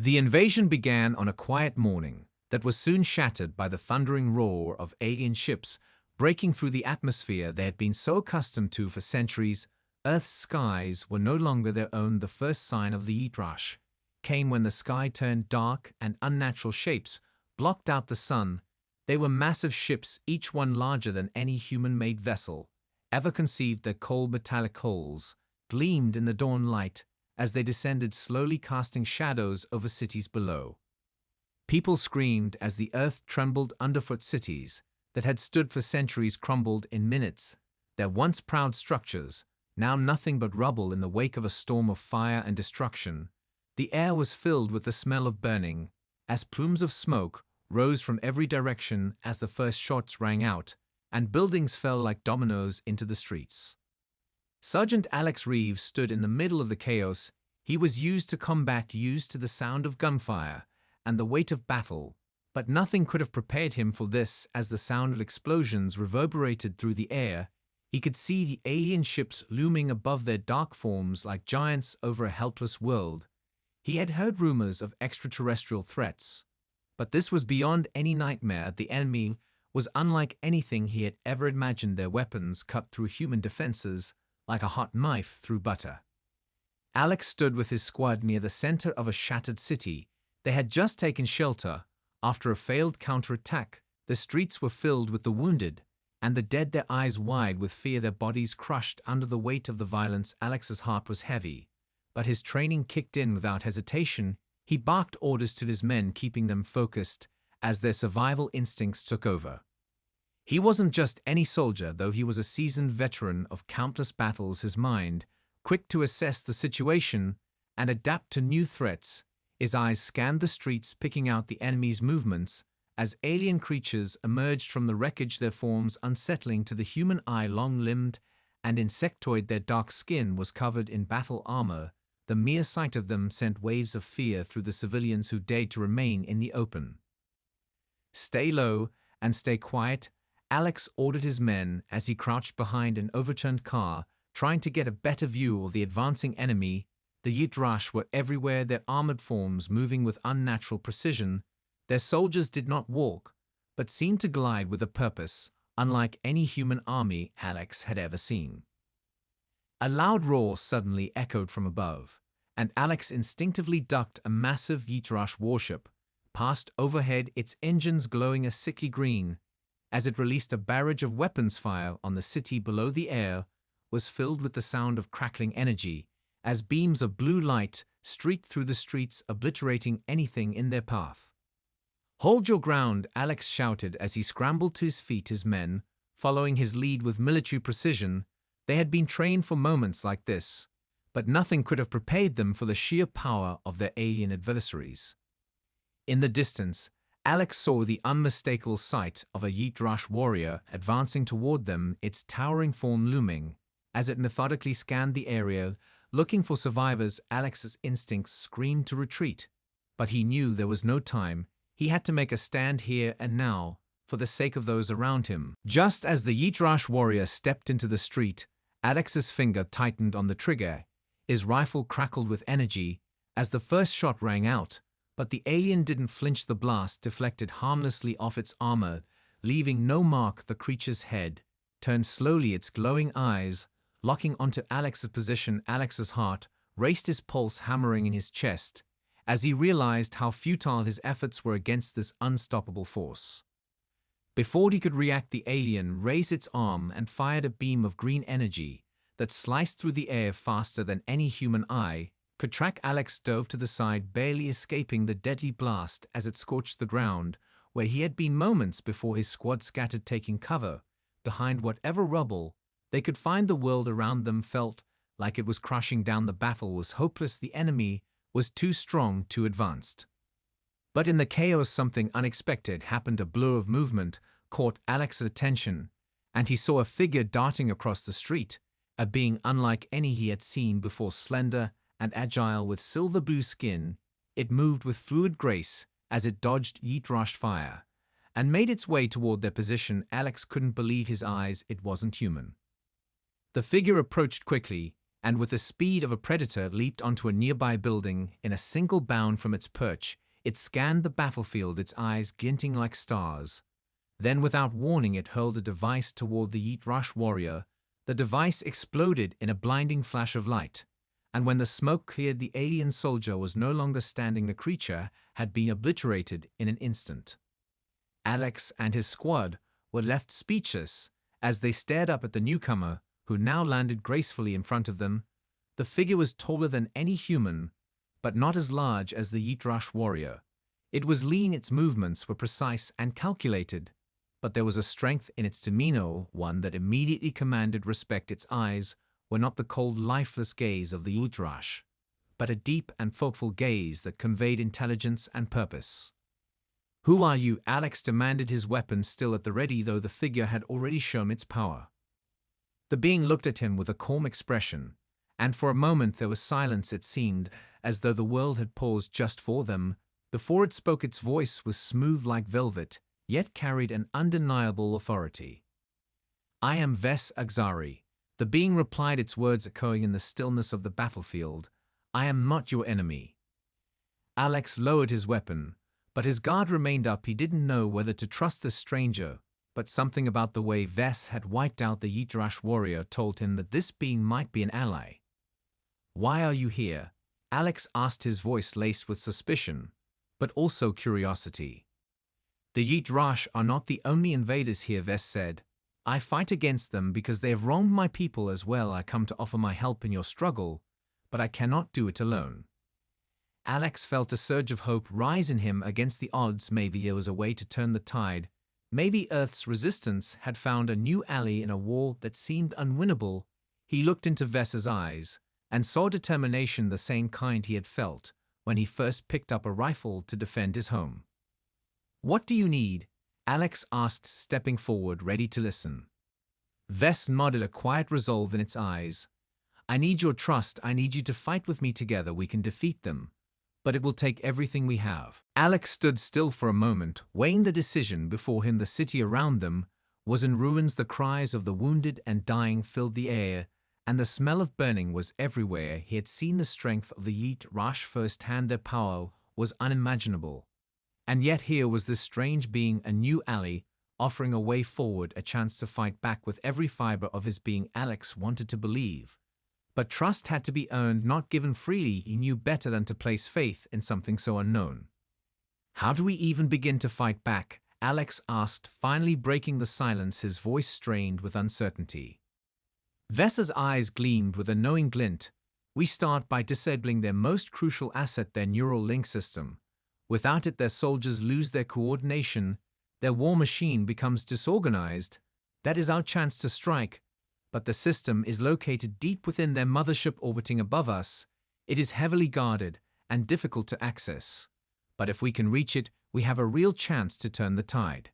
The invasion began on a quiet morning that was soon shattered by the thundering roar of alien ships breaking through the atmosphere they had been so accustomed to for centuries. Earth's skies were no longer their own. The first sign of the heat rush came when the sky turned dark and unnatural shapes blocked out the sun. They were massive ships, each one larger than any human-made vessel ever conceived. Their cold metallic hulls gleamed in the dawn light as they descended slowly, casting shadows over cities below. People screamed as the earth trembled underfoot. Cities that had stood for centuries crumbled in minutes, their once proud structures now nothing but rubble in the wake of a storm of fire and destruction. The air was filled with the smell of burning, as plumes of smoke rose from every direction as the first shots rang out, and buildings fell like dominoes into the streets. Sergeant Alex Reeves stood in the middle of the chaos. He was used to combat, used to the sound of gunfire and the weight of battle, but nothing could have prepared him for this. As the sound of explosions reverberated through the air, he could see the alien ships looming above, their dark forms like giants over a helpless world. He had heard rumors of extraterrestrial threats, but this was beyond any nightmare. The enemy was unlike anything he had ever imagined. Their weapons cut through human defenses like a hot knife through butter. Alex stood with his squad near the center of a shattered city. They had just taken shelter after a failed counterattack. The streets were filled with the wounded and the dead, their eyes wide with fear, their bodies crushed under the weight of the violence. Alex's heart was heavy, but his training kicked in without hesitation. He barked orders to his men, keeping them focused as their survival instincts took over. He wasn't just any soldier, though he was a seasoned veteran of countless battles. His mind, quick to assess the situation and adapt to new threats, his eyes scanned the streets, picking out the enemy's movements as alien creatures emerged from the wreckage, their forms unsettling to the human eye, long-limbed and insectoid. Their dark skin was covered in battle armor. The mere sight of them sent waves of fear through the civilians who dared to remain in the open. "Stay low and stay quiet," Alex ordered his men as he crouched behind an overturned car, trying to get a better view of the advancing enemy. The Yitrash were everywhere, their armored forms moving with unnatural precision. Their soldiers did not walk, but seemed to glide with a purpose, unlike any human army Alex had ever seen. A loud roar suddenly echoed from above, and Alex instinctively ducked. A massive Yitrash warship passed overhead, its engines glowing a sickly green as it released a barrage of weapons fire on the city below. The air was filled with the sound of crackling energy as beams of blue light streaked through the streets, obliterating anything in their path. "Hold your ground," Alex shouted as he scrambled to his feet, his men following his lead with military precision. They had been trained for moments like this, but nothing could have prepared them for the sheer power of their alien adversaries. In the distance, Alex saw the unmistakable sight of a Yitrash warrior advancing toward them, its towering form looming as it methodically scanned the area, looking for survivors. Alex's instincts screamed to retreat, but he knew there was no time. He had to make a stand here and now, for the sake of those around him. Just as the Yitrash warrior stepped into the street, Alex's finger tightened on the trigger. His rifle crackled with energy as the first shot rang out, but the alien didn't flinch. The blast deflected harmlessly off its armor, leaving no mark. The creature's head turned slowly, its glowing eyes locking onto Alex's position. Alex's heart raced, his pulse hammering in his chest as he realized how futile his efforts were against this unstoppable force. Before he could react, the alien raised its arm and fired a beam of green energy that sliced through the air faster than any human eye could track. Alex dove to the side, barely escaping the deadly blast as it scorched the ground where he had been moments before. His squad scattered, taking cover behind whatever rubble they could find. The world around them felt like it was crashing down. The battle was hopeless. The enemy was too strong, too advanced. But in the chaos, something unexpected happened. A blur of movement caught Alex's attention, and he saw a figure darting across the street, a being unlike any he had seen before. Slender and agile with silver blue skin, it moved with fluid grace as it dodged Yitrash fire and made its way toward their position. Alex couldn't believe his eyes. It wasn't human. The figure approached quickly, and with the speed of a predator leaped onto a nearby building in a single bound from its perch. It scanned the battlefield, its eyes glinting like stars. Then, without warning, it hurled a device toward the Yeet-Rush warrior. The device exploded in a blinding flash of light, and when the smoke cleared, the alien soldier was no longer standing. The creature had been obliterated in an instant. Alex and his squad were left speechless as they stared up at the newcomer, who now landed gracefully in front of them. The figure was taller than any human, but not as large as the Yeet-Rush warrior. It was lean, its movements were precise and calculated, but there was a strength in its demeanor, one that immediately commanded respect. Its eyes were not the cold, lifeless gaze of the Yeet-Rush, but a deep and thoughtful gaze that conveyed intelligence and purpose. "Who are you?" Alex demanded, his weapon still at the ready, though the figure had already shown its power. The being looked at him with a calm expression, and for a moment there was silence. It seemed as though the world had paused just for them. Before it spoke, its voice was smooth like velvet, yet carried an undeniable authority. "I am Ves Agzari," the being replied, its words echoing in the stillness of the battlefield. "I am not your enemy." Alex lowered his weapon, but his guard remained up. He didn't know whether to trust this stranger, but something about the way Ves had wiped out the Yeet-Rush warrior told him that this being might be an ally. "Why are you here?" Alex asked, his voice laced with suspicion, but also curiosity. "The Yeet-Rush are not the only invaders here," Ves said. "I fight against them because they have wronged my people as well. I come to offer my help in your struggle, but I cannot do it alone." Alex felt a surge of hope rise in him against the odds. Maybe there was a way to turn the tide. Maybe Earth's resistance had found a new ally in a war that seemed unwinnable. He looked into Ves's eyes and saw determination, the same kind he had felt when he first picked up a rifle to defend his home. "What do you need?" Alex asked, stepping forward, ready to listen. Ves nodded, a quiet resolve in its eyes. "I need your trust. I need you to fight with me. Together we can defeat them, but it will take everything we have." Alex stood still for a moment, weighing the decision before him. The city around them was in ruins. The cries of the wounded and dying filled the air, and the smell of burning was everywhere. He had seen the strength of the Yeet-Rush firsthand. Their power was unimaginable. And yet here was this strange being, a new ally, offering a way forward, a chance to fight back. With every fiber of his being, Alex wanted to believe. But trust had to be earned, not given freely. He knew better than to place faith in something so unknown. "How do we even begin to fight back?" Alex asked, finally breaking the silence, his voice strained with uncertainty. Ves's eyes gleamed with a knowing glint. "We start by disabling their most crucial asset, their neural link system. Without it, their soldiers lose their coordination. Their war machine becomes disorganized. That is our chance to strike. But the system is located deep within their mothership, orbiting above us. It is heavily guarded and difficult to access. But if we can reach it, we have a real chance to turn the tide."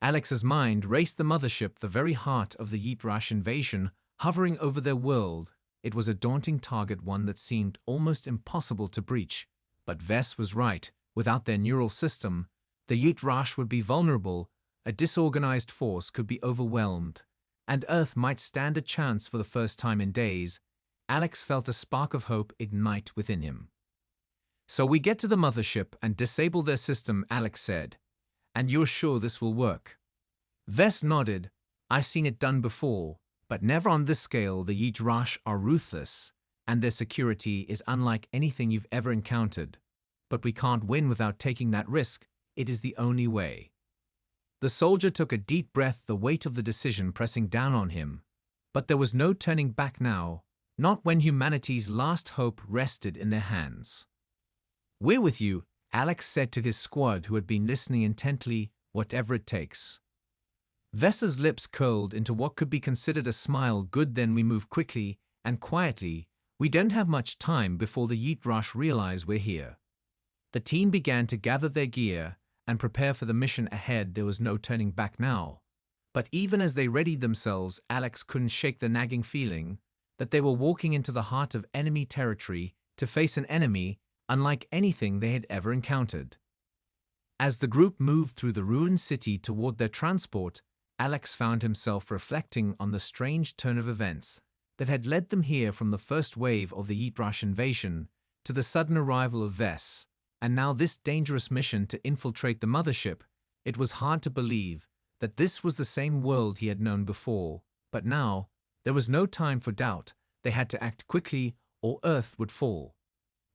Alex's mind raced. The mothership, the very heart of the Yeet-Rush invasion, hovering over their world. It was a daunting target, one that seemed almost impossible to breach. But Ves was right. Without their neural system, the Yeet-Rush would be vulnerable. A disorganized force could be overwhelmed, and Earth might stand a chance. For the first time in days, Alex felt a spark of hope ignite within him. "So we get to the mothership and disable their system," Alex said. "And you're sure this will work?" Ves nodded. "I've seen it done before, but never on this scale. The Yeet-Rush are ruthless, and their security is unlike anything you've ever encountered. But we can't win without taking that risk. It is the only way." The soldier took a deep breath, the weight of the decision pressing down on him. But there was no turning back now, not when humanity's last hope rested in their hands. "We're with you," Alex said to his squad, who had been listening intently. "Whatever it takes." Ves's lips curled into what could be considered a smile. "Good, then we move quickly and quietly. We don't have much time before the Yeet-Rush realize we're here." The team began to gather their gear and prepare for the mission ahead. There was no turning back now. But even as they readied themselves, Alex couldn't shake the nagging feeling that they were walking into the heart of enemy territory, to face an enemy unlike anything they had ever encountered. As the group moved through the ruined city toward their transport, Alex found himself reflecting on the strange turn of events. that had led them here from the first wave of the Yeet invasion to the sudden arrival of Vess, and now this dangerous mission to infiltrate the mothership. It was hard to believe that this was the same world he had known before, but now there was no time for doubt. They had to act quickly or Earth would fall.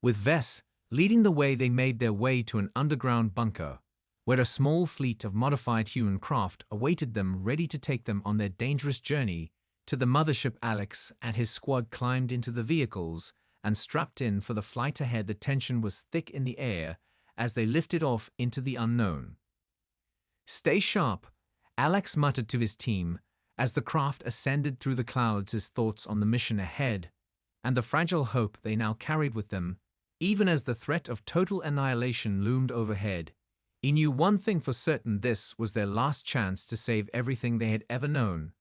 With Vess leading the way, they made their way to an underground bunker, where a small fleet of modified human craft awaited them, ready to take them on their dangerous journey to the mothership. Alex and his squad climbed into the vehicles and strapped in for the flight ahead. The tension was thick in the air as they lifted off into the unknown. "Stay sharp," Alex muttered to his team as the craft ascended through the clouds, his thoughts on the mission ahead and the fragile hope they now carried with them. Even as the threat of total annihilation loomed overhead, he knew one thing for certain: this was their last chance to save everything they had ever known,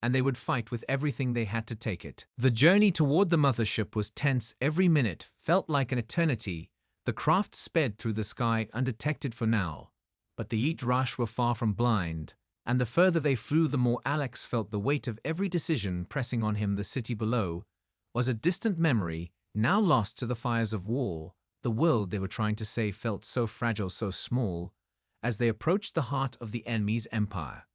and they would fight with everything they had to take it. The journey toward the mothership was tense. Every minute felt like an eternity. The craft sped through the sky undetected for now, but the Yeet were far from blind, and the further they flew, the more Alex felt the weight of every decision pressing on him. The city below was a distant memory, now lost to the fires of war. The world they were trying to save felt so fragile, so small, as they approached the heart of the enemy's empire.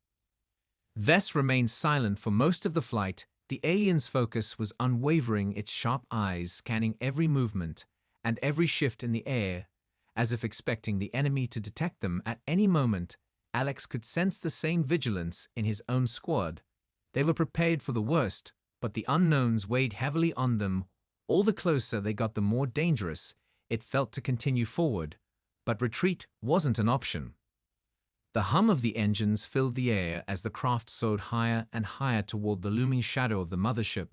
Vess remained silent for most of the flight. The alien's focus was unwavering, its sharp eyes scanning every movement and every shift in the air, as if expecting the enemy to detect them at any moment. Alex could sense the same vigilance in his own squad. They were prepared for the worst, but the unknowns weighed heavily on them. All the closer they got, the more dangerous it felt to continue forward, but retreat wasn't an option. The hum of the engines filled the air as the craft soared higher and higher toward the looming shadow of the mothership.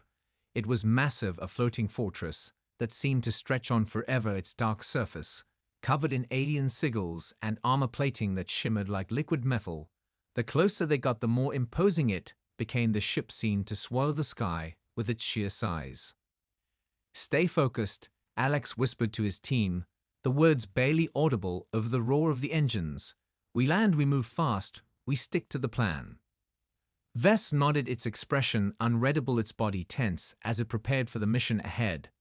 It was massive, a floating fortress that seemed to stretch on forever, its dark surface covered in alien sigils and armor plating that shimmered like liquid metal. The closer they got, the more imposing it became. The ship seemed to swallow the sky with its sheer size. "Stay focused," Alex whispered to his team, the words barely audible over the roar of the engines. "We land, we move fast, we stick to the plan." Vess nodded, its expression unreadable, its body tense as it prepared for the mission ahead.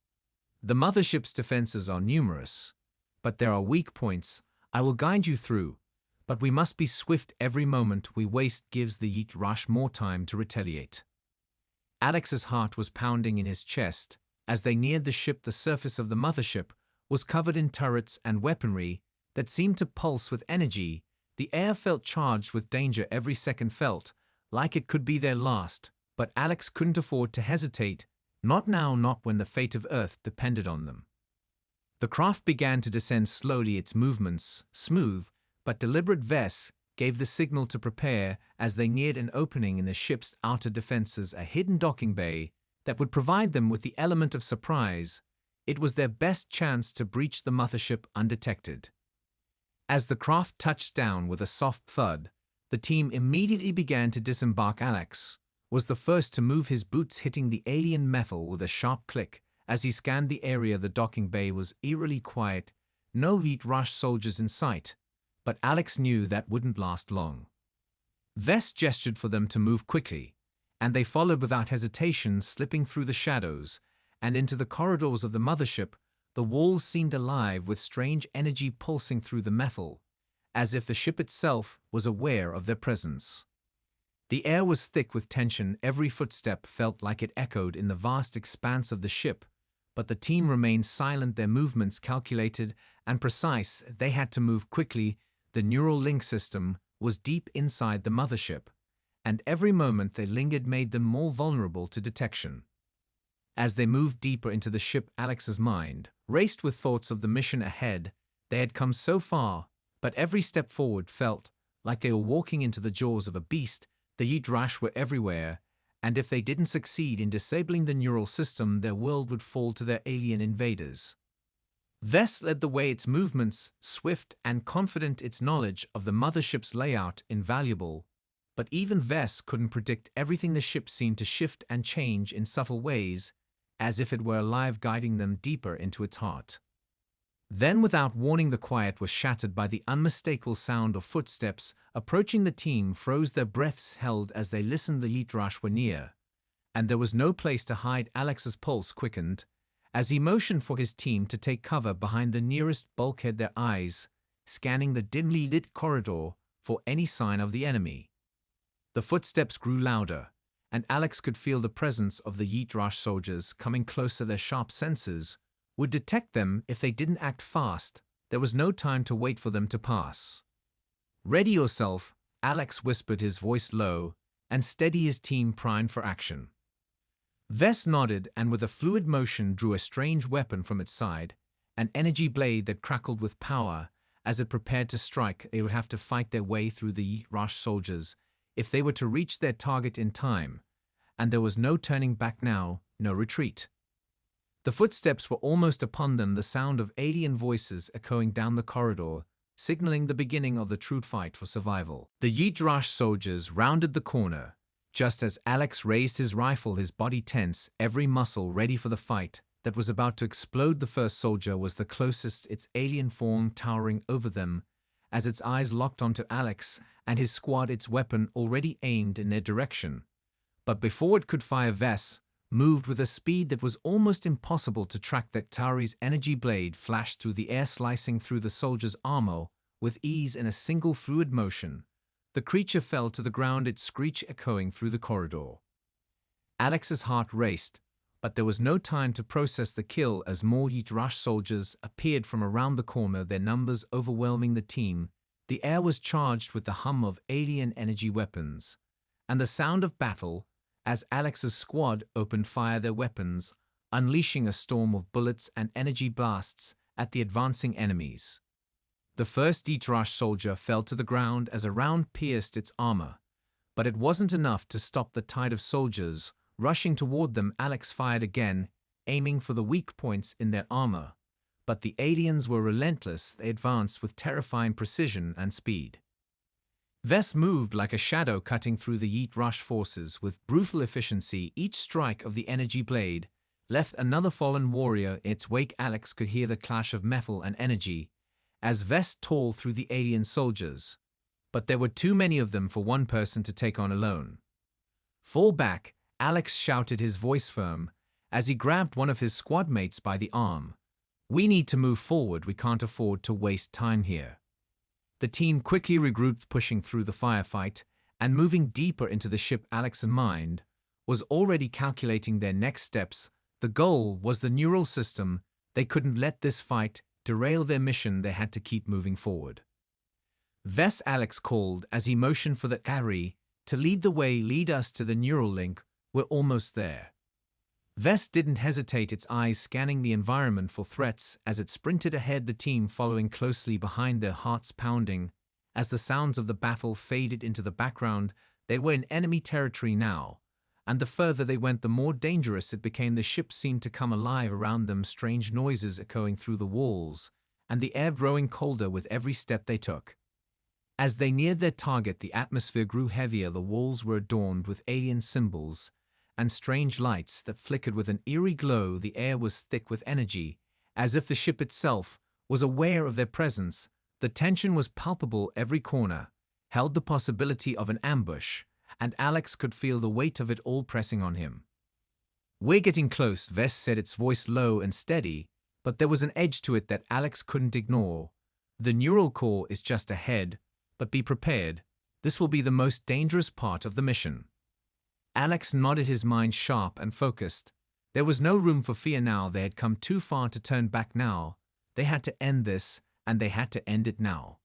"The mothership's defenses are numerous, but there are weak points. I will guide you through, but we must be swift. Every moment we waste gives the Yeet more time to retaliate." Alex's heart was pounding in his chest as they neared the ship. The surface of the mothership was covered in turrets and weaponry that seemed to pulse with energy. The air felt charged with danger. Every second felt like it could be their last, but Alex couldn't afford to hesitate. Not now, not when the fate of Earth depended on them. The craft began to descend slowly, its movements smooth but deliberate. Vess gave the signal to prepare as they neared an opening in the ship's outer defenses, a hidden docking bay that would provide them with the element of surprise. It was their best chance to breach the mothership undetected. As the craft touched down with a soft thud, the team immediately began to disembark. Alex was the first to move, his boots hitting the alien metal with a sharp click. As he scanned the area, the docking bay was eerily quiet. No Yeet soldiers in sight, but Alex knew that wouldn't last long. Vess gestured for them to move quickly, and they followed without hesitation, slipping through the shadows and into the corridors of the mothership. The walls seemed alive with strange energy pulsing through the metal, as if the ship itself was aware of their presence. The air was thick with tension. Every footstep felt like it echoed in the vast expanse of the ship, but the team remained silent, their movements calculated and precise. They had to move quickly. The neural link system was deep inside the mothership, and every moment they lingered made them more vulnerable to detection. As they moved deeper into the ship, Alex's mind raced with thoughts of the mission ahead. They had come so far, but every step forward felt like they were walking into the jaws of a beast. The Yeet were everywhere, and if they didn't succeed in disabling the neural system, their world would fall to their alien invaders. Vess led the way, its movements swift and confident, its knowledge of the mothership's layout invaluable. But even Vess couldn't predict everything. The ship seemed to shift and change in subtle ways, as if it were alive, guiding them deeper into its heart. Then, without warning, the quiet was shattered by the unmistakable sound of footsteps approaching. The team froze, their breaths held as they listened. The Yeet were near, and there was no place to hide. Alex's pulse quickened as he motioned for his team to take cover behind the nearest bulkhead, their eyes scanning the dimly lit corridor for any sign of the enemy. The footsteps grew louder, and Alex could feel the presence of the Yeet-Rush soldiers coming closer. Their sharp senses would detect them if they didn't act fast. There was no time to wait for them to pass. "Ready yourself," Alex whispered, his voice low and steady. His team primed for action. Vess nodded and with a fluid motion drew a strange weapon from its side, an energy blade that crackled with power. As it prepared to strike, they would have to fight their way through the Yeet-Rush soldiers if they were to reach their target in time, and there was no turning back now, no retreat. The footsteps were almost upon them, the sound of alien voices echoing down the corridor, signaling the beginning of the true fight for survival. The Yeet-Rush soldiers rounded the corner. Just as Alex raised his rifle, his body tense, every muscle ready for the fight that was about to explode. The first soldier was the closest, its alien form towering over them. As its eyes locked onto Alex and his squad, its weapon already aimed in their direction. But before it could fire, Vess moved with a speed that was almost impossible to track. That Tauri's energy blade flashed through the air, slicing through the soldier's armor with ease in a single fluid motion. The creature fell to the ground, its screech echoing through the corridor. Alex's heart raced, but there was no time to process the kill as more Yeet-Rush soldiers appeared from around the corner, their numbers overwhelming the team. The air was charged with the hum of alien energy weapons and the sound of battle as Alex's squad opened fire, their weapons unleashing a storm of bullets and energy blasts at the advancing enemies. The first Yeet-Rush soldier fell to the ground as a round pierced its armor, but it wasn't enough to stop the tide of soldiers rushing toward them. Alex fired again, aiming for the weak points in their armor, but the aliens were relentless. They advanced with terrifying precision and speed. Vess moved like a shadow, cutting through the Yeet-Rush forces with brutal efficiency. Each strike of the energy blade left another fallen warrior in its wake. Alex could hear the clash of metal and energy as Vess tore through the alien soldiers, but there were too many of them for one person to take on alone. "Fall back," Alex shouted, his voice firm, as he grabbed one of his squad mates by the arm. "We need to move forward. We can't afford to waste time here." The team quickly regrouped, pushing through the firefight and moving deeper into the ship. Alex's mind was already calculating their next steps. The goal was the neural system. They couldn't let this fight derail their mission. They had to keep moving forward. "Vess," Alex called as he motioned for the Tauri to lead the way. "Lead us to the neural link. We're almost there." Vess didn't hesitate, its eyes scanning the environment for threats as it sprinted ahead, the team following closely behind, their hearts pounding. As the sounds of the battle faded into the background, they were in enemy territory now, and the further they went, the more dangerous it became. The ship seemed to come alive around them, strange noises echoing through the walls, and the air growing colder with every step they took. As they neared their target, the atmosphere grew heavier. The walls were adorned with alien symbols and strange lights that flickered with an eerie glow. The air was thick with energy, as if the ship itself was aware of their presence. The tension was palpable. Every corner held the possibility of an ambush, and Alex could feel the weight of it all pressing on him. "We're getting close," Vess said, its voice low and steady, but there was an edge to it that Alex couldn't ignore. "The neural core is just ahead, but be prepared. This will be the most dangerous part of the mission." Alex nodded, his mind sharp and focused. There was no room for fear now. They had come too far to turn back now. They had to end this, and they had to end it now.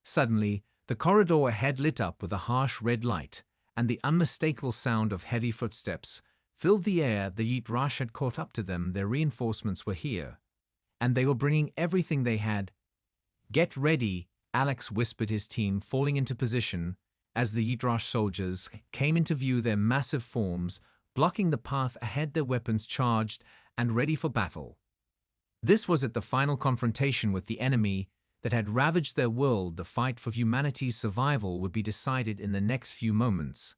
Suddenly, the corridor ahead lit up with a harsh red light, and the unmistakable sound of heavy footsteps filled the air. The Yeet-Rush had caught up to them. Their reinforcements were here, and they were bringing everything they had. "Get ready," Alex whispered, his team falling into position as the Yeet-Rush soldiers came into view, their massive forms blocking the path ahead, their weapons charged and ready for battle. This was it, the final confrontation with the enemy that had ravaged their world. The fight for humanity's survival would be decided in the next few moments,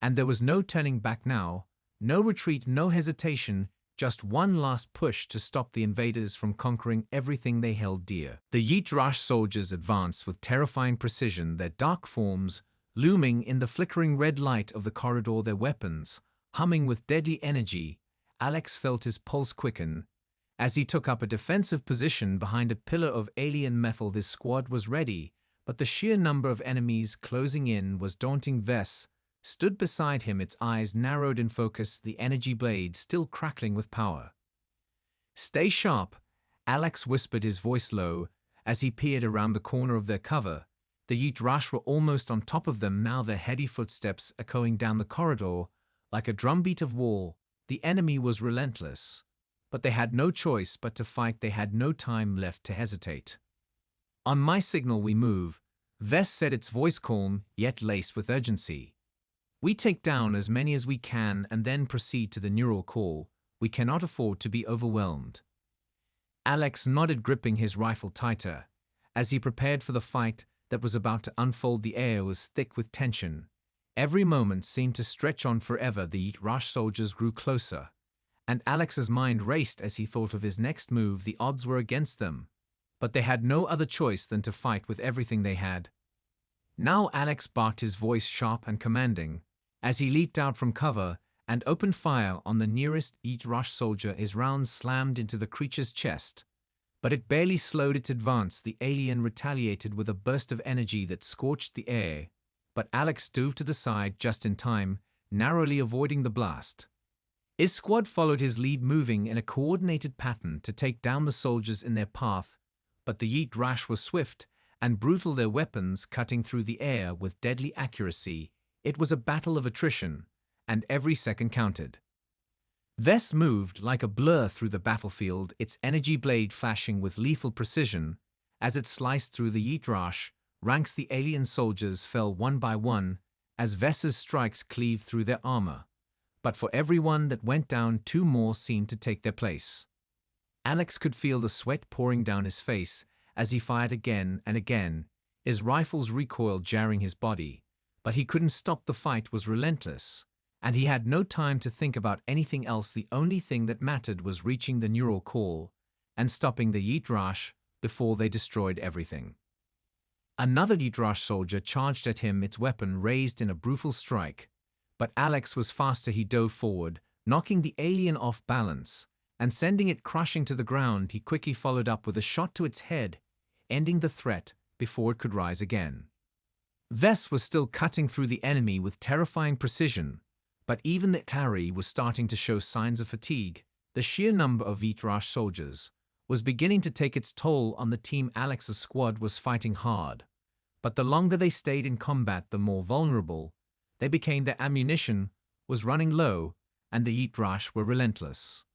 and there was no turning back now, no retreat, no hesitation, just one last push to stop the invaders from conquering everything they held dear. The Yeet-Rush soldiers advanced with terrifying precision, their dark forms looming in the flickering red light of the corridor, their weapons Humming with deadly energy, Alex felt his pulse quicken. As he took up a defensive position behind a pillar of alien metal, his squad was ready, but the sheer number of enemies closing in was daunting. Vess stood beside him, its eyes narrowed in focus, the energy blade still crackling with power. "Stay sharp," Alex whispered, his voice low, as he peered around the corner of their cover. The Yitrash were almost on top of them now, their heavy footsteps echoing down the corridor like a drumbeat of war. The enemy was relentless, but they had no choice but to fight. They had no time left to hesitate. "On my signal we move," Vess said, its voice calm yet laced with urgency. "We take down as many as we can and then proceed to the neural call. We cannot afford to be overwhelmed." Alex nodded, gripping his rifle tighter. As he prepared for the fight that was about to unfold, the air was thick with tension. Every moment seemed to stretch on forever. The Yitrash soldiers grew closer, and Alex's mind raced as he thought of his next move. The odds were against them, but they had no other choice than to fight with everything they had. Now Alex barked, his voice sharp and commanding, as he leaped out from cover and opened fire on the nearest Yitrash soldier. His rounds slammed into the creature's chest, but it barely slowed its advance. The alien retaliated with a burst of energy that scorched the air, but Alex dove to the side just in time, narrowly avoiding the blast. His squad followed his lead, moving in a coordinated pattern to take down the soldiers in their path, but the Yitrash were swift and brutal, their weapons cutting through the air with deadly accuracy. It was a battle of attrition, and every second counted. Vess moved like a blur through the battlefield, its energy blade flashing with lethal precision. As it sliced through the Yitrash ranks, the alien soldiers fell one by one as Vess's strikes cleaved through their armor. But for every one that went down, two more seemed to take their place. Alex could feel the sweat pouring down his face as he fired again and again, his rifle's recoil jarring his body. But he couldn't stop. The fight was relentless, and he had no time to think about anything else. The only thing that mattered was reaching the neural core and stopping the Yitrash before they destroyed everything. Another Yitrash soldier charged at him, its weapon raised in a brutal strike. But Alex was faster. He dove forward, knocking the alien off balance and sending it crashing to the ground. He quickly followed up with a shot to its head, ending the threat before it could rise again. Vess was still cutting through the enemy with terrifying precision, but even the Tari was starting to show signs of fatigue. The sheer number of Yitrash soldiers was beginning to take its toll on the team. Alex's squad was fighting hard, but the longer they stayed in combat, the more vulnerable they became. Their ammunition was running low, and the Yitrash were relentless.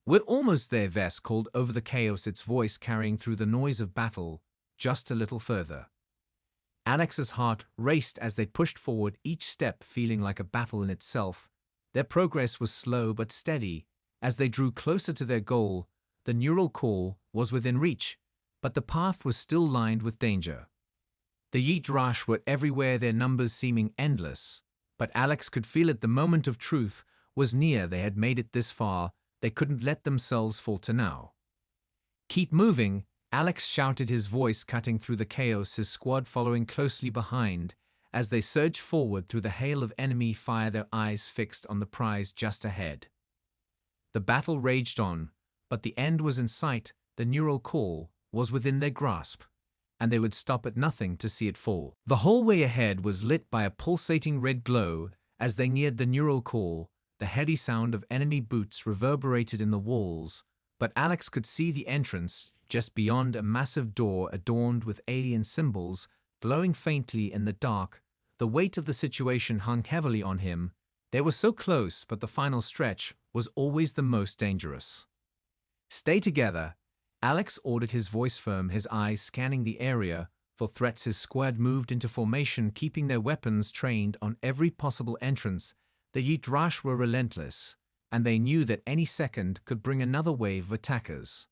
"We're almost there," Vess called over the chaos, its voice carrying through the noise of battle. "Just a little further." Alex's heart raced as they pushed forward, each step feeling like a battle in itself. Their progress was slow but steady. As they drew closer to their goal, the neural core was within reach, but the path was still lined with danger. The Yitrash were everywhere, their numbers seeming endless, but Alex could feel it. The moment of truth was near. They had made it this far. They couldn't let themselves falter now. "Keep moving," Alex shouted, his voice cutting through the chaos, his squad following closely behind as they surged forward through the hail of enemy fire, their eyes fixed on the prize just ahead. The battle raged on, but the end was in sight. The neural core was within their grasp, and they would stop at nothing to see it fall. The hallway ahead was lit by a pulsating red glow. As they neared the neural core, the heady sound of enemy boots reverberated in the walls, but Alex could see the entrance just beyond, a massive door adorned with alien symbols glowing faintly in the dark. The weight of the situation hung heavily on him. They were so close, but the final stretch was always the most dangerous. "Stay together," Alex ordered, his voice firm, his eyes scanning the area for threats. His squad moved into formation, keeping their weapons trained on every possible entrance. The Yitrash were relentless, and they knew that any second could bring another wave of attackers.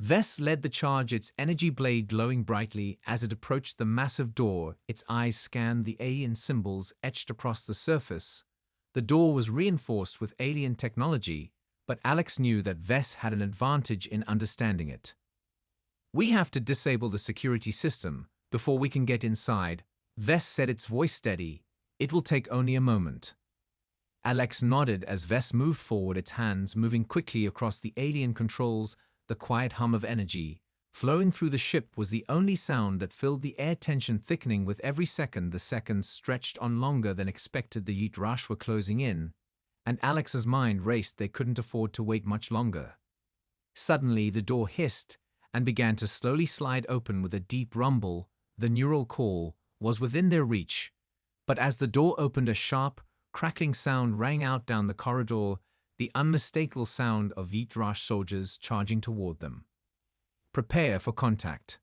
Vess led the charge, its energy blade glowing brightly as it approached the massive door. Its eyes scanned the alien symbols etched across the surface. The door was reinforced with alien technology, but Alex knew that Vess had an advantage in understanding it. "We have to disable the security system before we can get inside," Vess said, its voice steady. "It will take only a moment." Alex nodded as Vess moved forward, its hands moving quickly across the alien controls. The quiet hum of energy flowing through the ship was the only sound that filled the air, tension thickening with every second. The seconds stretched on longer than expected. The Yeet Rush were closing in, and Alex's mind raced. They couldn't afford to wait much longer. Suddenly, the door hissed and began to slowly slide open with a deep rumble. The neural core was within their reach, but as the door opened, a sharp, crackling sound rang out down the corridor, the unmistakable sound of Yeet Rush soldiers charging toward them. "Prepare for contact,"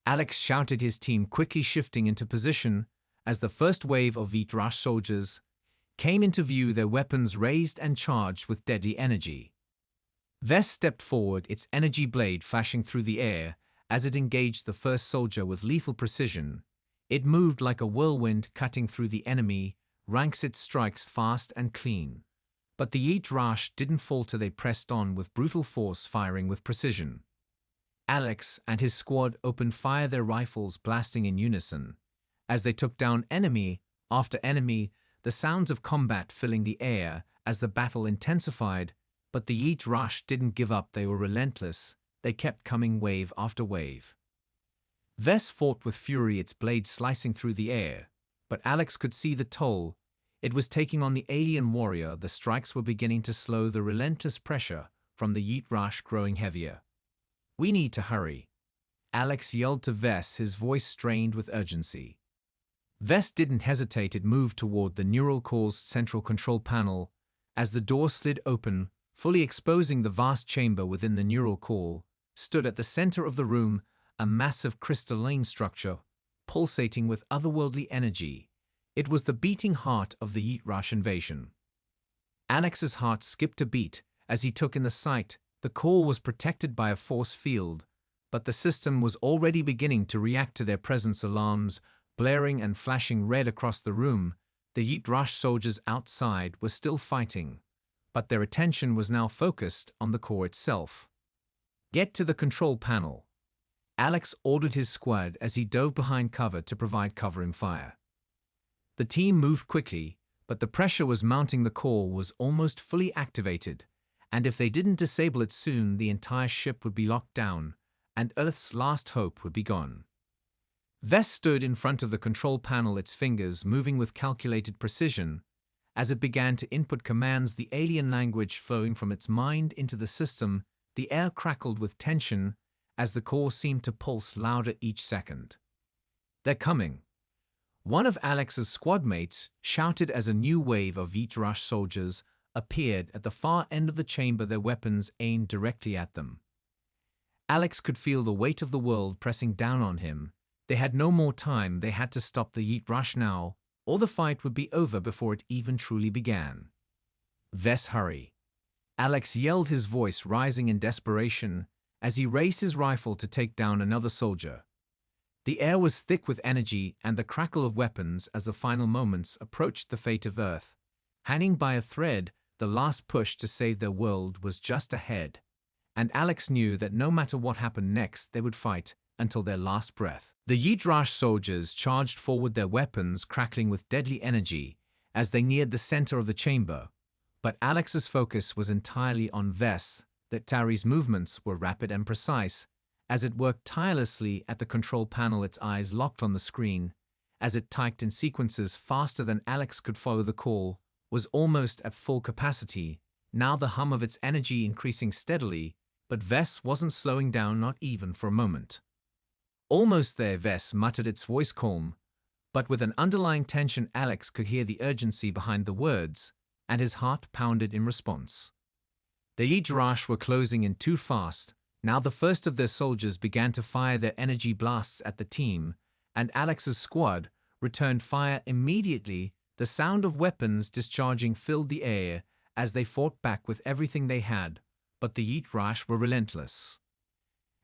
Alex shouted, his team quickly shifting into position as the first wave of Yeet Rush soldiers came into view, their weapons raised and charged with deadly energy. Vess stepped forward, its energy blade flashing through the air as it engaged the first soldier with lethal precision. It moved like a whirlwind, cutting through the enemy ranks, its strikes fast and clean. But the Yeet Rush didn't falter. They pressed on with brutal force, firing with precision. Alex and his squad opened fire, their rifles blasting in unison as they took down enemy after enemy, the sounds of combat filling the air as the battle intensified. But the Yeet Rush didn't give up. They were relentless. They kept coming, wave after wave. Vess fought with fury, its blade slicing through the air, but Alex could see the toll it was taking on the alien warrior. The strikes were beginning to slow, the relentless pressure from the Yeet Rush growing heavier. "We need to hurry," Alex yelled to Vess, his voice strained with urgency. Vess didn't hesitate. It moved toward the neural core's central control panel as the door slid open, fully exposing the vast chamber within. The neural core stood at the center of the room, a massive crystalline structure pulsating with otherworldly energy. It was the beating heart of the Yeet Rush invasion. Alex's heart skipped a beat as he took in the sight. The core was protected by a force field, but the system was already beginning to react to their presence, alarms blaring and flashing red across the room. The Yeet Rush soldiers outside were still fighting, but their attention was now focused on the core itself. "Get to the control panel," Alex ordered his squad as he dove behind cover to provide covering fire. The team moved quickly, but the pressure was mounting. The core was almost fully activated, and if they didn't disable it soon, the entire ship would be locked down, and Earth's last hope would be gone. Vess stood in front of the control panel, its fingers moving with calculated precision as it began to input commands, the alien language flowing from its mind into the system. The air crackled with tension as the core seemed to pulse louder each second. "They're coming," one of Alex's squad mates shouted as a new wave of Yeet Rush soldiers appeared at the far end of the chamber, their weapons aimed directly at them. Alex could feel the weight of the world pressing down on him. They had no more time. They had to stop the Yeet Rush now, or the fight would be over before it even truly began. "Vess, hurry," Alex yelled, his voice rising in desperation as he raised his rifle to take down another soldier. The air was thick with energy and the crackle of weapons as the final moments approached. The fate of Earth, hanging by a thread, the last push to save their world was just ahead. And Alex knew that no matter what happened next, they would fight until their last breath. The Yeet Rush soldiers charged forward, their weapons crackling with deadly energy as they neared the center of the chamber. But Alex's focus was entirely on Vess. That Tari's movements were rapid and precise as it worked tirelessly at the control panel, its eyes locked on the screen as it typed in sequences faster than Alex could follow. The core was almost at full capacity, now the hum of its energy increasing steadily, but Vess wasn't slowing down, not even for a moment. "Almost there," Vess muttered, its voice calm, but with an underlying tension. Alex could hear the urgency behind the words, and his heart pounded in response. The Yeet Rush were closing in too fast. Now the first of their soldiers began to fire their energy blasts at the team, and Alex's squad returned fire immediately. The sound of weapons discharging filled the air as they fought back with everything they had, but the Yeet Rush were relentless.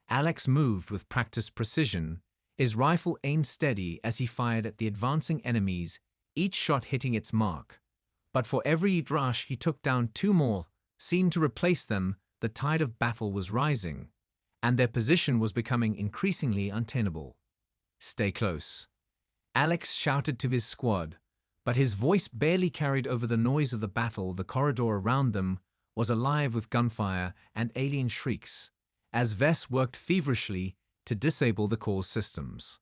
Alex moved with practiced precision, his rifle aimed steady as he fired at the advancing enemies, each shot hitting its mark. But for every Yeet Rush he took down, two more seemed to replace them. The tide of battle was rising, and their position was becoming increasingly untenable. "Stay close," Alex shouted to his squad, But his voice barely carried over the noise of the battle. The corridor around them was alive with gunfire and alien shrieks, as Vess worked feverishly to disable the core's systems.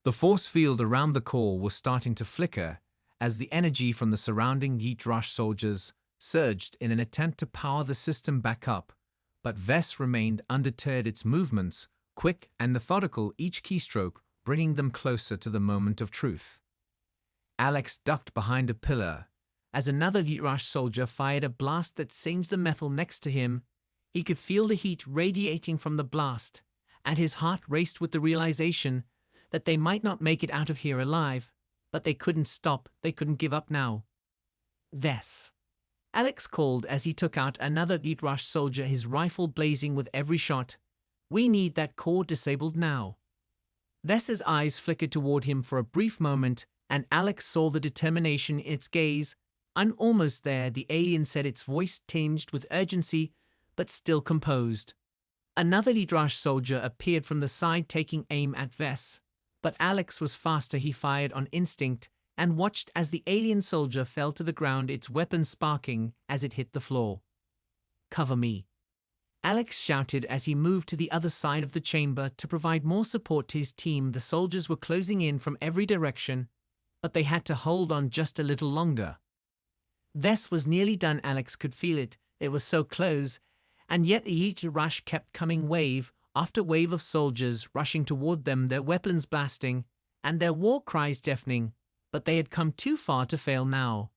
The force field around the core was starting to flicker as the energy from the surrounding Yeet Rush soldiers surged in an attempt to power the system back up, but Vess remained undeterred, its movements quick and methodical, each keystroke bringing them closer to the moment of truth. Alex ducked behind a pillar as another Yeet Rush soldier fired a blast that singed the metal next to him. He could feel the heat radiating from the blast, and his heart raced with the realization that they might not make it out of here alive, but they couldn't stop, they couldn't give up now. Vess, Alex called as he took out another Yeet Rush soldier, his rifle blazing with every shot. We need that core disabled now. Vess's eyes flickered toward him for a brief moment, and Alex saw the determination in its gaze. I'm almost there, the alien said, its voice tinged with urgency, but still composed. Another Yeet Rush soldier appeared from the side, taking aim at Vess, but Alex was faster. He fired on instinct and watched as the alien soldier fell to the ground, its weapon sparking as it hit the floor. Cover me, Alex shouted as he moved to the other side of the chamber to provide more support to his team. The soldiers were closing in from every direction, but they had to hold on just a little longer. Vess was nearly done. Alex could feel it. It was so close, and yet the Yeet Rush kept coming, wave after wave of soldiers rushing toward them, their weapons blasting and their war cries deafening, but they had come too far to fail now.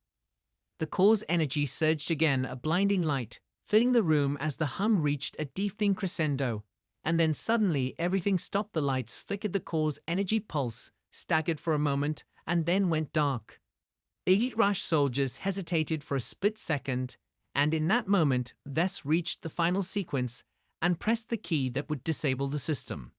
The core's energy surged again, a blinding light filling the room as the hum reached a deepening crescendo, and then suddenly everything stopped. The lights flickered, the core's energy pulse staggered for a moment and then went dark. The Yeet Rush soldiers hesitated for a split second, and in that moment Vess reached the final sequence and pressed the key that would disable the system.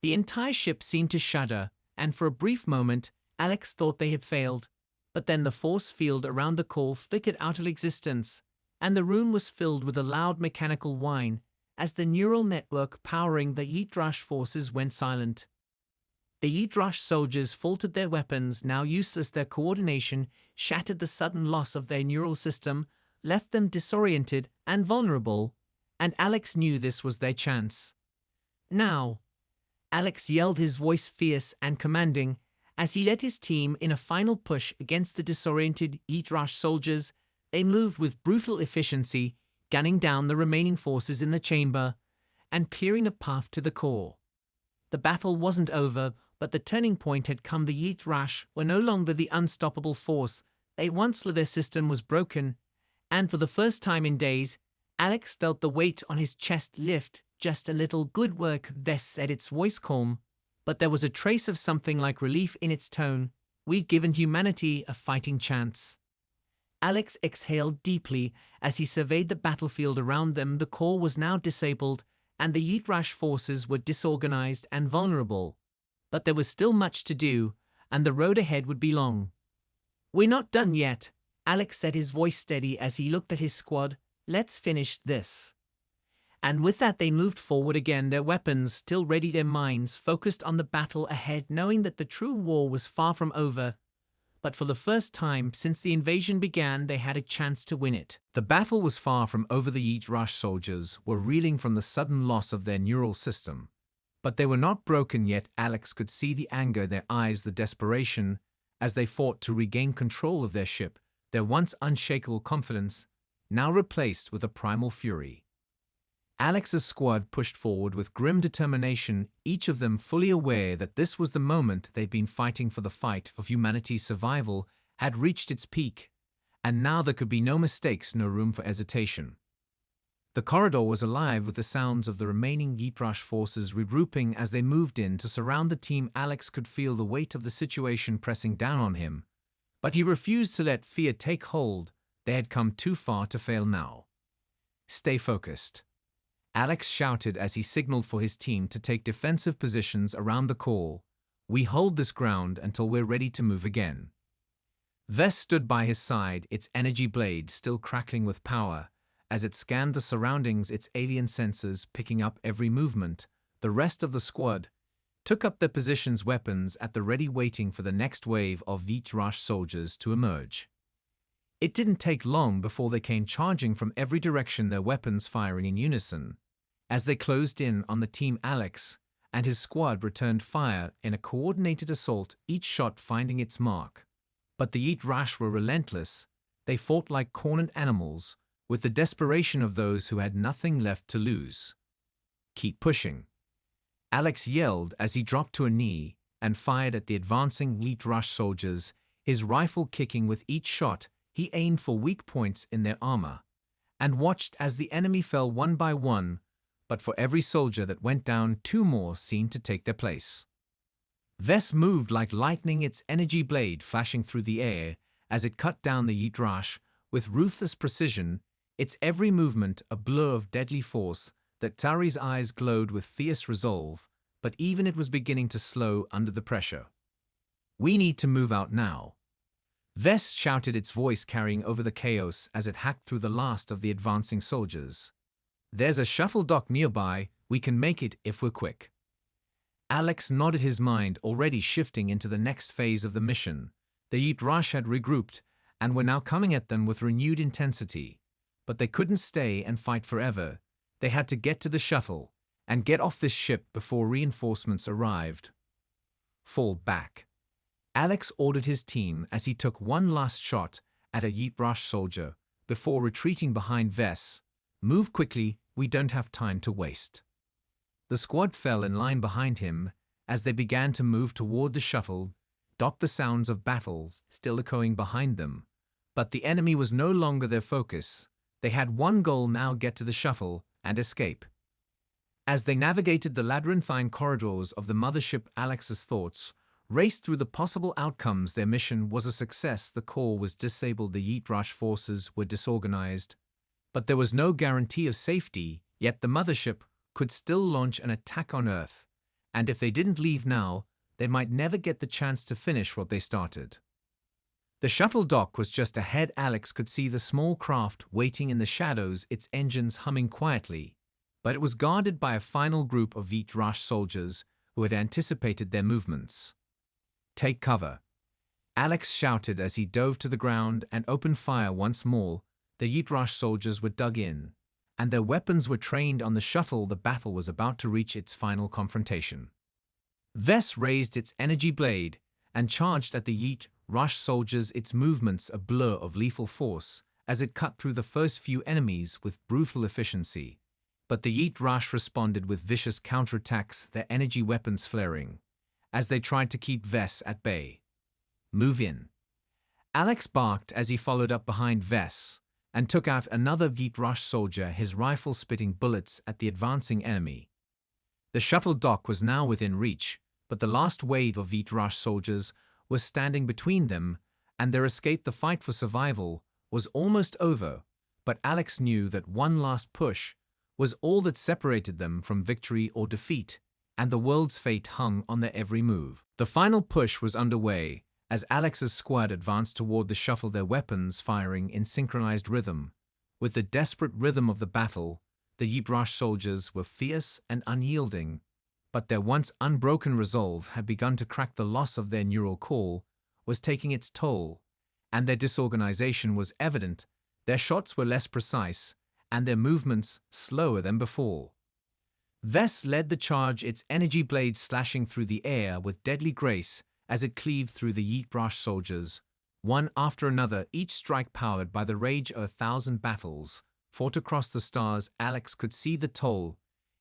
The entire ship seemed to shudder, and for a brief moment Alex thought they had failed, but then the force field around the core flickered out of existence, and the room was filled with a loud mechanical whine as the neural network powering the Yeet Rush forces went silent. The Yeet Rush soldiers faltered, their weapons now useless, their coordination shattered. The sudden loss of their neural system left them disoriented and vulnerable, and Alex knew this was their chance. Now, Alex yelled, his voice fierce and commanding, as he led his team in a final push against the disoriented Yeet Rush soldiers. They moved with brutal efficiency, gunning down the remaining forces in the chamber and clearing a path to the core. The battle wasn't over, but the turning point had come. The Yeet Rush were no longer the unstoppable force they once were. Their system was broken, and for the first time in days, Alex felt the weight on his chest lift just a little. Good work, Vess said, its voice calm, but there was a trace of something like relief in its tone. We've given humanity a fighting chance. Alex exhaled deeply as he surveyed the battlefield around them. The core was now disabled, and the Yeet Rush forces were disorganized and vulnerable. But there was still much to do, and the road ahead would be long. We're not done yet, Alex said, his voice steady as he looked at his squad. Let's finish this. And with that they moved forward again, their weapons still ready, their minds focused on the battle ahead, knowing that the true war was far from over. But for the first time since the invasion began, they had a chance to win it. The battle was far from over. The Yeet Rush soldiers were reeling from the sudden loss of their neural system. But they were not broken yet. Alex could see the anger in their eyes, the desperation, as they fought to regain control of their ship, their once unshakable confidence, now replaced with a primal fury. Alex's squad pushed forward with grim determination, each of them fully aware that this was the moment they'd been fighting for. The fight of humanity's survival had reached its peak, and now there could be no mistakes, no room for hesitation. The corridor was alive with the sounds of the remaining Yeet Rush forces regrouping as they moved in to surround the team. Alex could feel the weight of the situation pressing down on him, but he refused to let fear take hold. They had come too far to fail now. Stay focused, Alex shouted as he signaled for his team to take defensive positions around the core. We hold this ground until we're ready to move again. Vess stood by his side, its energy blade still crackling with power, as it scanned the surroundings, its alien sensors picking up every movement. The rest of the squad, took up their positions, weapons at the ready, waiting for the next wave of Vjtrash soldiers to emerge. It didn't take long before they came charging from every direction, their weapons firing in unison. As they closed in on the team, Alex and his squad returned fire in a coordinated assault, each shot finding its mark. But the Vjtrash were relentless. They fought like cornered animals, with the desperation of those who had nothing left to lose. "Keep pushing," Alex yelled as he dropped to a knee and fired at the advancing Vjtrash soldiers, his rifle kicking with each shot. He aimed for weak points in their armor and watched as the enemy fell one by one, but for every soldier that went down, two more seemed to take their place. Ves moved like lightning, its energy blade flashing through the air as it cut down the Vjtrash with ruthless precision, its every movement a blur of deadly force. That Tari's eyes glowed with fierce resolve, but even it was beginning to slow under the pressure. "We need to move out now," Ves shouted, its voice carrying over the chaos as it hacked through the last of the advancing soldiers. "There's a shuffle dock nearby, we can make it if we're quick." Alex nodded, his mind already shifting into the next phase of the mission. The Vjtrash had regrouped and were now coming at them with renewed intensity. But they couldn't stay and fight forever. They had to get to the shuttle and get off this ship before reinforcements arrived. "Fall back," Alex ordered his team as he took one last shot at a Vjtrash soldier before retreating behind Ves. "Move quickly, we don't have time to waste." The squad fell in line behind him as they began to move toward the shuttle dock, the sounds of battle still echoing behind them. But the enemy was no longer their focus. They had one goal now: get to the shuttle and escape. As they navigated the labyrinthine corridors of the mothership, Alex's thoughts raced through the possible outcomes. Their mission was a success. The core was disabled, the Vjtrash forces were disorganized, but there was no guarantee of safety. Yet the mothership could still launch an attack on Earth, and if they didn't leave now, they might never get the chance to finish what they started. The shuttle dock was just ahead. Alex could see the small craft waiting in the shadows, its engines humming quietly, but it was guarded by a final group of Vjtrash soldiers who had anticipated their movements. "Take cover," Alex shouted as he dove to the ground and opened fire once more. The Vjtrash soldiers were dug in, and their weapons were trained on the shuttle. The battle was about to reach its final confrontation. Ves raised its energy blade and charged at the Vjtrash soldiers, its movements a blur of lethal force as it cut through the first few enemies with brutal efficiency. But the Vjtrash responded with vicious counterattacks, their energy weapons flaring as they tried to keep Ves at bay. "Move in," Alex barked as he followed up behind Ves and took out another Vjtrash soldier, his rifle spitting bullets at the advancing enemy. The shuttle dock was now within reach, but the last wave of Vjtrash soldiers was standing between them and their escape. The fight for survival was almost over, but Alex knew that one last push was all that separated them from victory or defeat, and the world's fate hung on their every move. The final push was underway as Alex's squad advanced toward the shuttle, their weapons firing in synchronized rhythm. With the desperate rhythm of the battle, the Vjtrash soldiers were fierce and unyielding, but their once unbroken resolve had begun to crack. The loss of their neural core was taking its toll, and their disorganization was evident. Their shots were less precise, and their movements slower than before. Ves led the charge, its energy blades slashing through the air with deadly grace as it cleaved through the Vjtrash soldiers, one after another, each strike powered by the rage of 1,000 battles fought across the stars. Alex could see the toll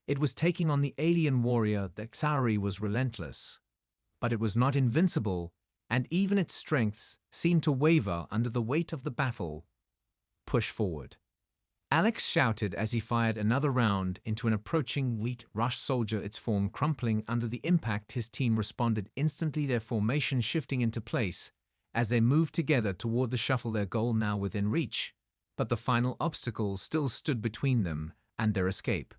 it was taking on the alien warrior. The Xari was relentless, but it was not invincible, and even its strengths seemed to waver under the weight of the battle. "Push forward," Alex shouted as he fired another round into an approaching Vjtrash soldier, its form crumpling under the impact. His team responded instantly, their formation shifting into place as they moved together toward the shuttle, their goal now within reach. But the final obstacle still stood between them and their escape.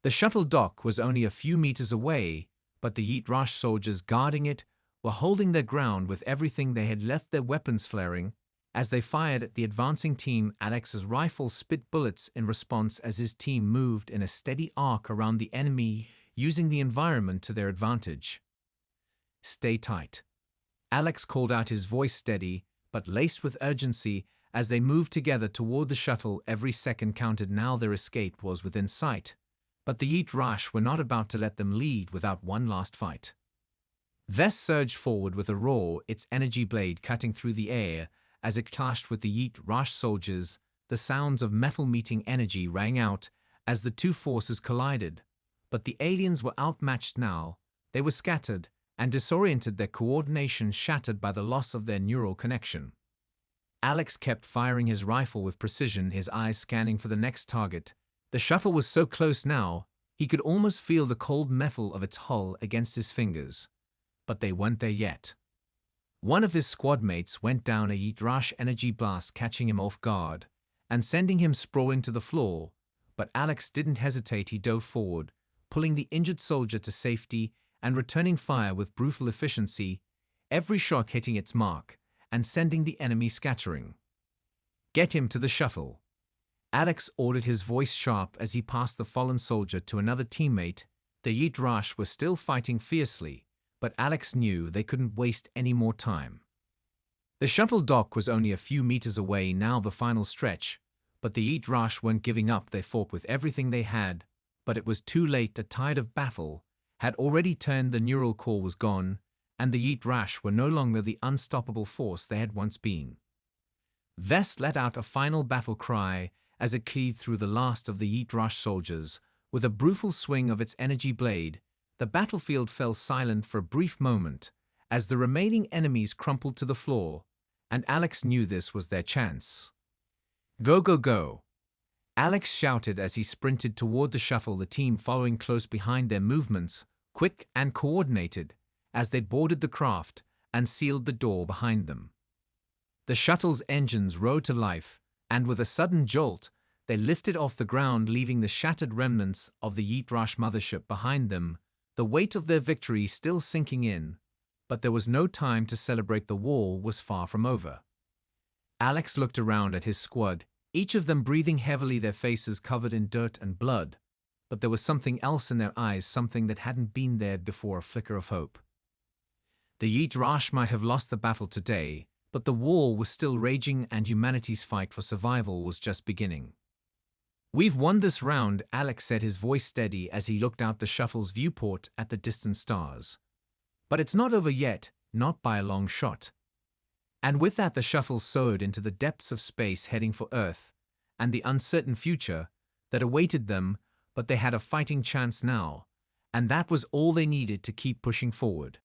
The shuttle dock was only a few meters away, but the Vjtrash soldiers guarding it were holding their ground with everything they had left, their weapons flaring. As they fired at the advancing team, Alex's rifle spit bullets in response as his team moved in a steady arc around the enemy. using the environment to their advantage. Stay tight. Alex called out, his voice steady but laced with urgency as they moved together toward the shuttle. Every second counted now. Their escape was within sight, but the Yeet Rush were not about to let them lead without one last fight. Vess surged forward with a roar, its energy blade cutting through the air as it clashed with the Yeet Rush soldiers. The sounds of metal meeting energy rang out as the two forces collided, but the aliens were outmatched now. They were scattered and disoriented, their coordination shattered by the loss of their neural connection. Alex kept firing his rifle with precision, his eyes scanning for the next target. The shuttle was so close now, he could almost feel the cold metal of its hull against his fingers. But they weren't there yet. One of his squad mates went down, a Yeet Rush energy blast catching him off guard and sending him sprawling to the floor. But Alex didn't hesitate. He dove forward, pulling the injured soldier to safety and returning fire with brutal efficiency, every shot hitting its mark and sending the enemy scattering. "Get him to the shuttle," Alex ordered, his voice sharp as he passed the fallen soldier to another teammate. The Yeet Rush were still fighting fiercely, but Alex knew they couldn't waste any more time. The shuttle dock was only a few meters away now, the final stretch, but the Yeet Rush weren't giving up. They fought with everything they had, but it was too late. The tide of battle had already turned. The neural core was gone, and the Yeet Rush were no longer the unstoppable force they had once been. Vess let out a final battle cry as it cleaved through the last of the Yeet Rush soldiers. With a brutal swing of its energy blade, the battlefield fell silent for a brief moment as the remaining enemies crumpled to the floor, and Alex knew this was their chance. "Go, go, go!" Alex shouted as he sprinted toward the shuttle, the team following close behind, their movements quick and coordinated as they boarded the craft and sealed the door behind them. The shuttle's engines roared to life, and with a sudden jolt, they lifted off the ground, leaving the shattered remnants of the Yeet Rush mothership behind them, the weight of their victory still sinking in. But there was no time to celebrate. The war was far from over. Alex looked around at his squad, each of them breathing heavily, their faces covered in dirt and blood. But there was something else in their eyes, something that hadn't been there before, a flicker of hope. The Yeet Rush might have lost the battle today, but the war was still raging, and humanity's fight for survival was just beginning. "We've won this round," Alex said, his voice steady as he looked out the shuttle's viewport at the distant stars. "But it's not over yet, not by a long shot." And with that, the shuttle soared into the depths of space, heading for Earth and the uncertain future that awaited them. But they had a fighting chance now, and that was all they needed to keep pushing forward.